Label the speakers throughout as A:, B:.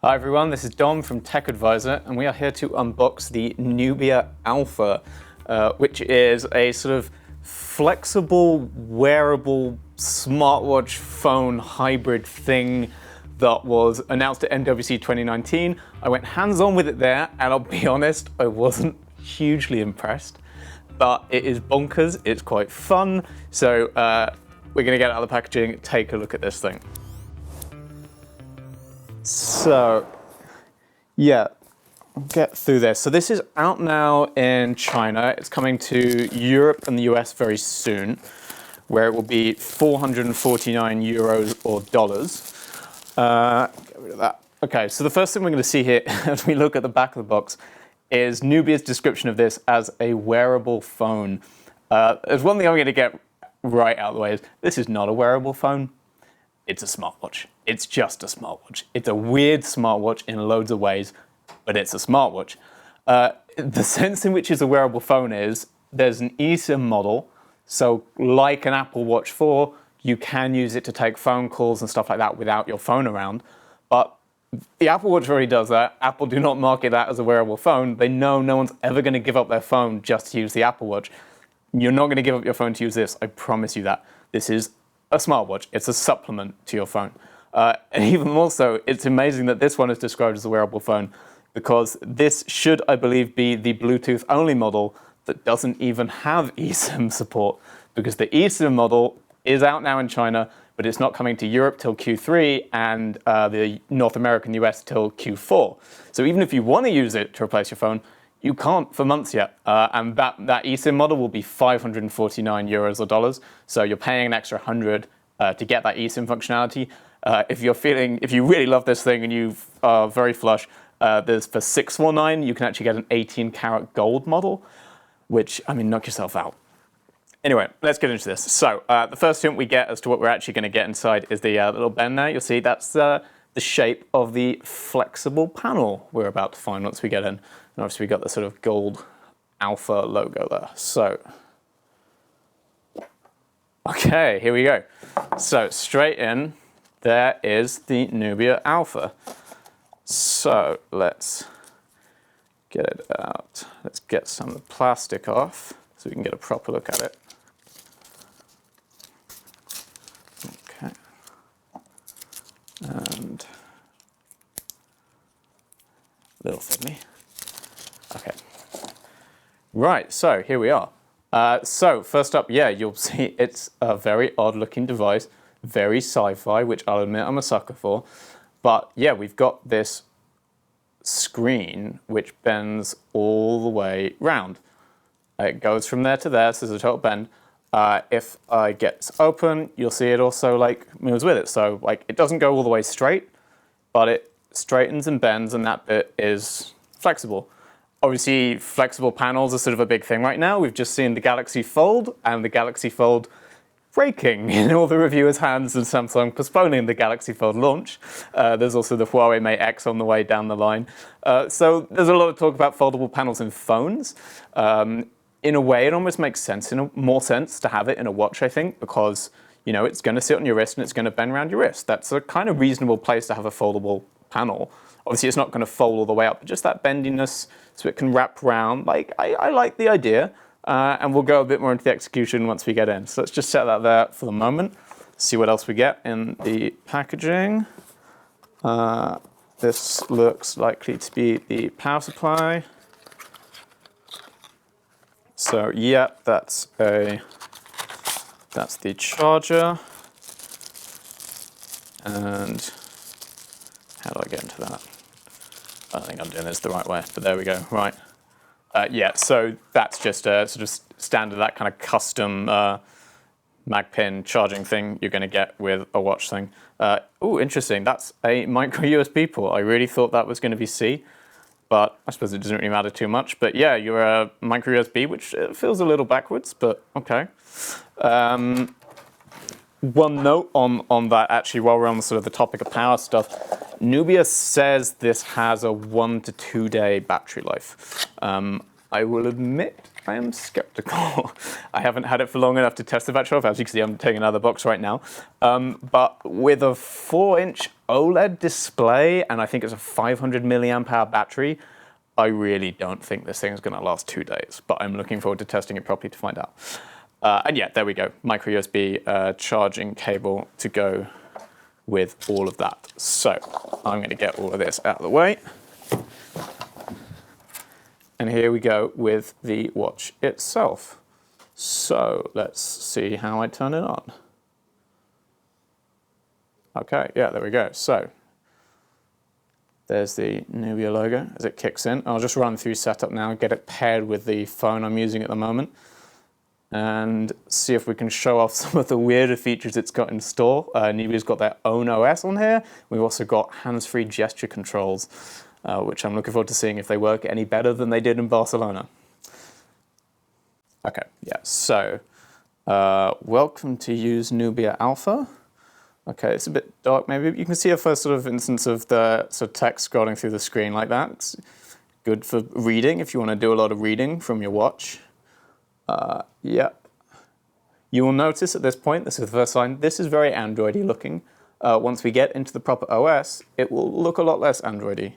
A: Hi everyone, this is Dom from Tech Advisor, and we are here to unbox the Nubia Alpha, which is a sort of flexible, wearable smartwatch phone hybrid thing that was announced at NWC 2019. I went hands-on with it there, and I'll be honest, I wasn't hugely impressed, but it is bonkers, it's quite fun, so we're gonna get out of the packaging, take a look at this thing. So, yeah, get through this. So this is out now in China. It's coming to Europe and the US very soon, where it will be 449 euros or dollars. Get rid of that. Okay, so the first thing we're going to see here as we look at the back of the box is Nubia's description of this as a wearable phone. There's one thing I'm going to get right out of the way is this is not a wearable phone. It's a smartwatch. It's just a smartwatch. It's a weird smartwatch in loads of ways, but it's a smartwatch. The sense in which it's a wearable phone is there's an eSIM model. So like an Apple Watch 4, you can use it to take phone calls and stuff like that without your phone around. But the Apple Watch already does that. Apple do not market that as a wearable phone. They know no one's ever going to give up their phone just to use the Apple Watch. You're not going to give up your phone to use this. I promise you that. This is a smartwatch. It's a supplement to your phone. And even more so, it's amazing that this one is described as a wearable phone because this should, I believe, be the Bluetooth only model that doesn't even have eSIM support, because the eSIM model is out now in China, but it's not coming to Europe till Q3 and the North American US till Q4. So even if you want to use it to replace your phone, you can't for months yet. And that eSIM model will be 549 euros or dollars. So you're paying an extra 100 to get that eSIM functionality. If you really love this thing and you are very flush, there's for 649, you can actually get an 18 karat gold model, which, I mean, knock yourself out. Anyway, let's get into this. So the first hint we get as to what we're actually going to get inside is the little bend there. You'll see that's the shape of the flexible panel we're about to find once we get in. And obviously we got the sort of gold Alpha logo there. So, okay, here we go. So straight in, there is the Nubia Alpha. So let's get it out. Let's get some of the plastic off so we can get a proper look at it. Okay. And a little fiddly. Okay. Right, so here we are. So first up, yeah, you'll see it's a very odd looking device, very sci-fi, which I'll admit I'm a sucker for. But yeah, we've got this screen which bends all the way round. It goes from there to there, so there's a total bend. If I get this open, you'll see it also like moves with it. So like it doesn't go all the way straight, but it straightens and bends, and that bit is flexible. Obviously, flexible panels are sort of a big thing right now. We've just seen the Galaxy Fold and the Galaxy Fold breaking in all the reviewers' hands and Samsung postponing the Galaxy Fold launch. There's also the Huawei Mate X on the way down the line. So there's a lot of talk about foldable panels in phones. In a way, it almost makes sense, more sense to have it in a watch, I think, because you know it's going to sit on your wrist and it's going to bend around your wrist. That's a kind of reasonable place to have a foldable panel. Obviously, it's not going to fold all the way up, but just that bendiness so it can wrap around. Like, I like the idea, and we'll go a bit more into the execution once we get in. So let's just set that there for the moment, see what else we get in the packaging. This looks likely to be the power supply. So yeah, that's the charger. And how do I get into that? I don't think I'm doing this the right way, but there we go. Right. Yeah, so that's just a sort of standard, that kind of custom mag pin charging thing you're going to get with a watch thing. Oh, interesting. That's a micro USB port. I really thought that was going to be C, but I suppose it doesn't really matter too much. But yeah, you're a micro USB, which feels a little backwards, but okay. One note on that, actually, while we're on sort of the topic of power stuff, Nubia says this has a 1 to 2 day battery life. I will admit I am skeptical. I haven't had it for long enough to test the battery life. As you can see, I'm taking another box right now. But with a 4-inch OLED display, and I think it's a 500 milliamp hour battery, I really don't think this thing is going to last 2 days. But I'm looking forward to testing it properly to find out. And yeah, there we go. Micro USB charging cable to go with all of that. So I'm going to get all of this out of the way. And here we go with the watch itself. So let's see how I turn it on. Okay, yeah, there we go. So there's the Nubia logo as it kicks in. I'll just run through setup now, get it paired with the phone I'm using at the moment, and see if we can show off some of the weirder features it's got in store. Nubia's got their own OS on here. We've also got hands-free gesture controls, which I'm looking forward to seeing if they work any better than they did in Barcelona. Okay, yeah, so welcome to use Nubia Alpha. Okay, it's a bit dark maybe. You can see a first sort of instance of the sort of text scrolling through the screen like that. It's good for reading if you want to do a lot of reading from your watch. Yeah. You will notice at this point, this is the first line, this is very Android-y looking. Once we get into the proper OS, it will look a lot less Android-y.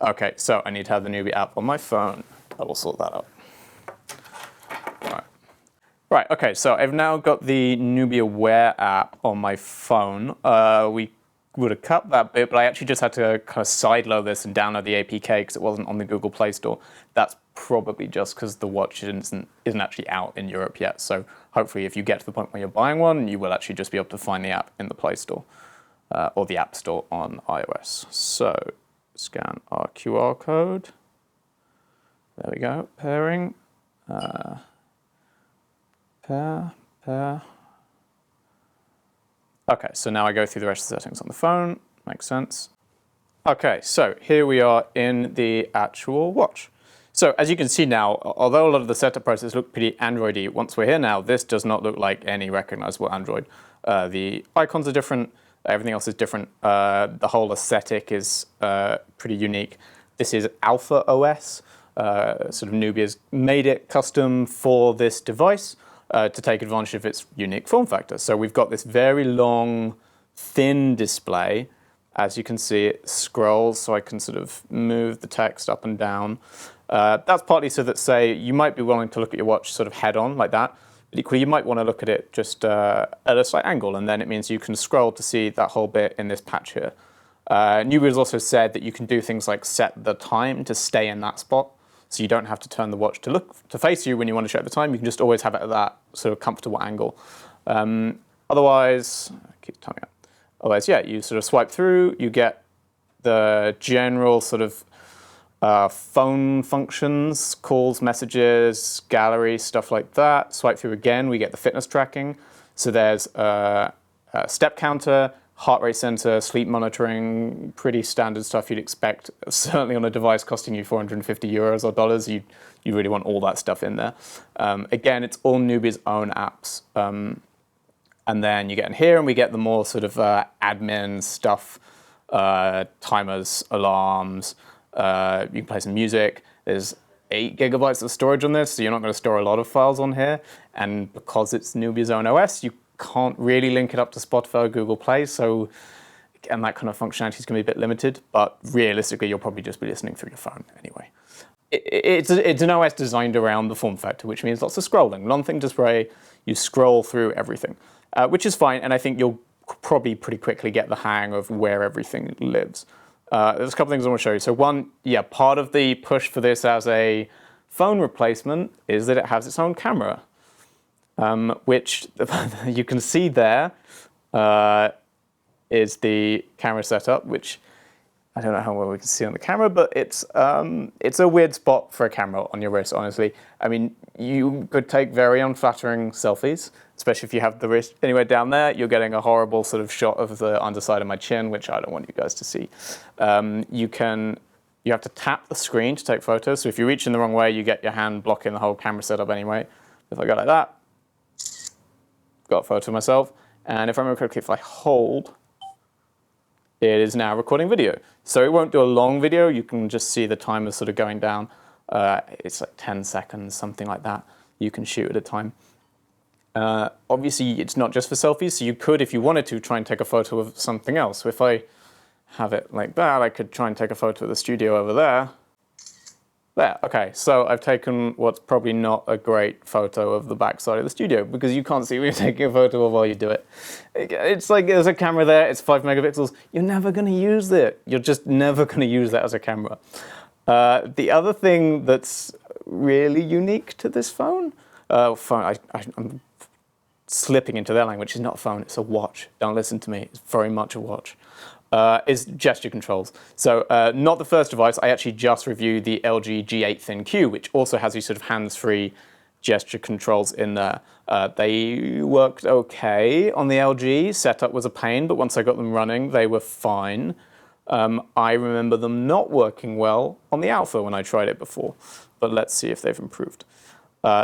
A: Okay, so I need to have the Nubia app on my phone. I will sort that out. Right, okay, so I've now got the Nubia Wear app on my phone. We would have cut that bit, but I actually just had to kind of sideload this and download the APK because it wasn't on the Google Play Store. That's probably just because the watch isn't actually out in Europe yet. So hopefully if you get to the point where you're buying one, you will actually just be able to find the app in the Play Store or the App Store on iOS. So scan our QR code. There we go, pairing. Pair. Okay, so now I go through the rest of the settings on the phone. Makes sense. Okay, so here we are in the actual watch. So as you can see now, although a lot of the setup process look pretty Android-y, once we're here now, this does not look like any recognizable Android. The icons are different, everything else is different. The whole aesthetic is pretty unique. This is Alpha OS. Sort of Nubia's made it custom for this device to take advantage of its unique form factor. So we've got this very long, thin display. As you can see, it scrolls, so I can sort of move the text up and down. That's partly so that, say, you might be willing to look at your watch sort of head on like that, but equally you might want to look at it just at a slight angle, and then it means you can scroll to see that whole bit in this patch here. Nubia has also said that you can do things like set the time to stay in that spot, so you don't have to turn the watch to face you when you want to check the time. You can just always have it at that sort of comfortable angle. Otherwise, yeah, you sort of swipe through, you get the general sort of phone functions, calls, messages, gallery, stuff like that. Swipe through again, we get the fitness tracking. So there's a step counter, heart rate sensor, sleep monitoring, pretty standard stuff you'd expect. Certainly on a device costing you 450 euros or dollars, you really want all that stuff in there. Again, it's all Nubia's own apps. And then you get in here and we get the more sort of admin stuff, timers, alarms, you can play some music. There's 8 gigabytes of storage on this, so you're not going to store a lot of files on here. And because it's Nubia's own OS, you can't really link it up to Spotify or Google Play, so and that kind of functionality is going to be a bit limited, but realistically you'll probably just be listening through your phone anyway. It's an OS designed around the form factor, which means lots of scrolling. Long thing to spray, you scroll through everything, which is fine, and I think you'll probably pretty quickly get the hang of where everything lives. There's a couple things I want to show you. So one, yeah, part of the push for this as a phone replacement is that it has its own camera. Which you can see there is the camera setup, which I don't know how well we can see on the camera, but it's a weird spot for a camera on your wrist, honestly. I mean, you could take very unflattering selfies, especially if you have the wrist anywhere down there. You're getting a horrible sort of shot of the underside of my chin, which I don't want you guys to see. You have to tap the screen to take photos, so if you reach in the wrong way, you get your hand blocking the whole camera setup anyway. If I go like that, got a photo of myself, and if I remember correctly, if I hold, it is now recording video. So it won't do a long video, you can just see the timer sort of going down. It's like 10 seconds, something like that. You can shoot at a time. Obviously, it's not just for selfies, so you could, if you wanted to, try and take a photo of something else. So if I have it like that, I could try and take a photo of the studio over there. There, okay, so I've taken what's probably not a great photo of the backside of the studio because you can't see what you're taking a photo of while you do it. It's like there's a camera there, it's 5 megapixels. You're never going to use it. You're just never going to use that as a camera. The other thing that's really unique to this phone, I'm slipping into their language. It's not a phone, it's a watch. Don't listen to me, it's very much a watch. Is gesture controls. So not the first device, I actually just reviewed the LG G8 Thin Q, which also has these sort of hands-free gesture controls in there. They worked okay on the LG, setup was a pain, but once I got them running, they were fine. I remember them not working well on the Alpha when I tried it before, but let's see if they've improved.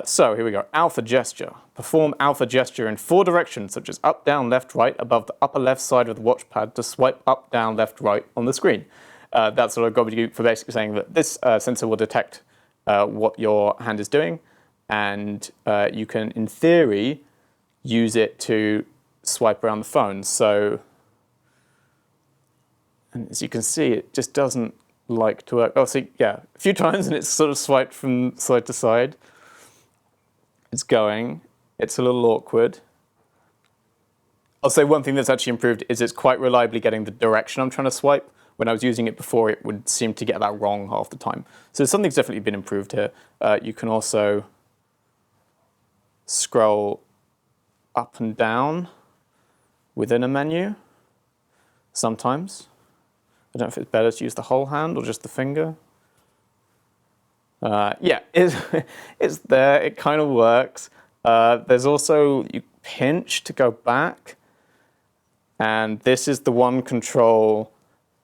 A: So here we go, Alfa Gesture. Perform Alfa Gesture in 4 directions, such as up, down, left, right, above the upper left side of the watch pad to swipe up, down, left, right on the screen. That's what I've got you for basically saying that this sensor will detect what your hand is doing, and you can, in theory, use it to swipe around the phone. So, and as you can see, it just doesn't like to work. Oh, see, yeah, a few times and it's sort of swiped from side to side. It's going. It's a little awkward. I'll say one thing that's actually improved is it's quite reliably getting the direction I'm trying to swipe. When I was using it before, it would seem to get that wrong half the time. So something's definitely been improved here. You can also scroll up and down within a menu sometimes. I don't know if it's better to use the whole hand or just the finger. Yeah, it's there, it kind of works. There's also, you pinch to go back, and this is the one control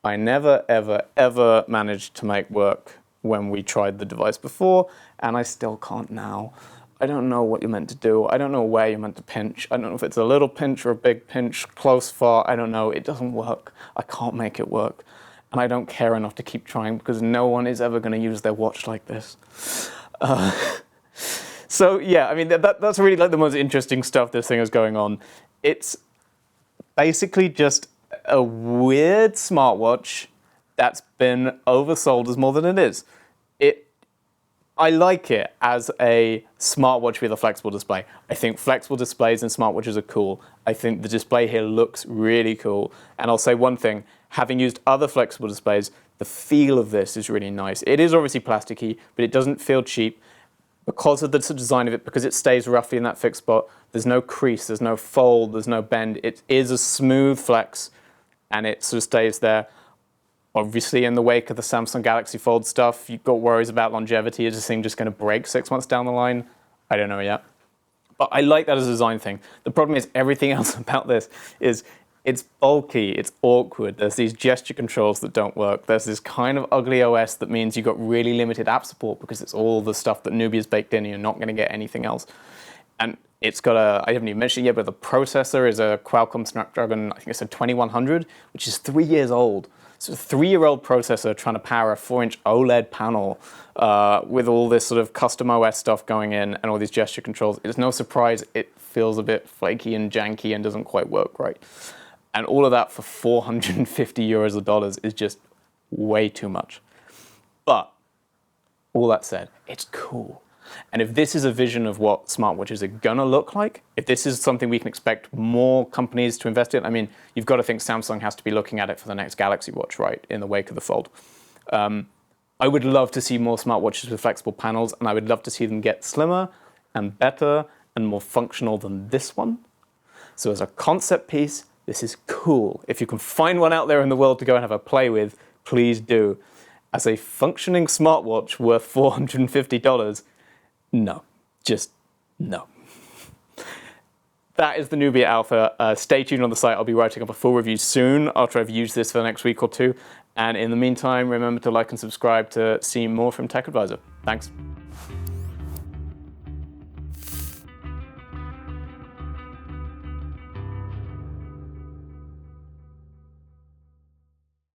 A: I never, ever, ever managed to make work when we tried the device before, and I still can't now. I don't know what you're meant to do. I don't know where you're meant to pinch. I don't know if it's a little pinch or a big pinch, close, far, I don't know. It doesn't work. I can't make it work. And I don't care enough to keep trying because no one is ever going to use their watch like this. So yeah, I mean, that's really like the most interesting stuff this thing is going on. It's basically just a weird smartwatch that's been oversold as more than it is. I like it as a smartwatch with a flexible display. I think flexible displays and smartwatches are cool. I think the display here looks really cool. And I'll say one thing, having used other flexible displays, the feel of this is really nice. It is obviously plasticky, but it doesn't feel cheap because of the design of it, because it stays roughly in that fixed spot. There's no crease, there's no fold, there's no bend. It is a smooth flex and it sort of stays there. Obviously, in the wake of the Samsung Galaxy Fold stuff, you've got worries about longevity. Is this thing just going to break 6 months down the line? I don't know yet. But I like that as a design thing. The problem is everything else about this is it's bulky, it's awkward. There's these gesture controls that don't work. There's this kind of ugly OS that means you've got really limited app support because it's all the stuff that Nubia's baked in and you're not going to get anything else. And it's got I haven't even mentioned it yet, but the processor is a Qualcomm Snapdragon, I think it's a 2100, which is 3 years old. So a 3-year-old processor trying to power a 4-inch OLED panel with all this sort of custom OS stuff going in and all these gesture controls. It's no surprise it feels a bit flaky and janky and doesn't quite work right. And all of that for 450 euros or dollars is just way too much. But all that said, it's cool. And if this is a vision of what smartwatches are gonna look like, if this is something we can expect more companies to invest in, I mean, you've got to think Samsung has to be looking at it for the next Galaxy Watch, right, in the wake of the Fold. I would love to see more smartwatches with flexible panels, and I would love to see them get slimmer and better and more functional than this one. So as a concept piece, this is cool. If you can find one out there in the world to go and have a play with, please do. As a functioning smartwatch worth $450, no, just no. That is the Nubia Alpha. Stay tuned on the site. I'll be writing up a full review soon after I've used this for the next week or two. And in the meantime, remember to like and subscribe to see more from TechAdvisor. Thanks.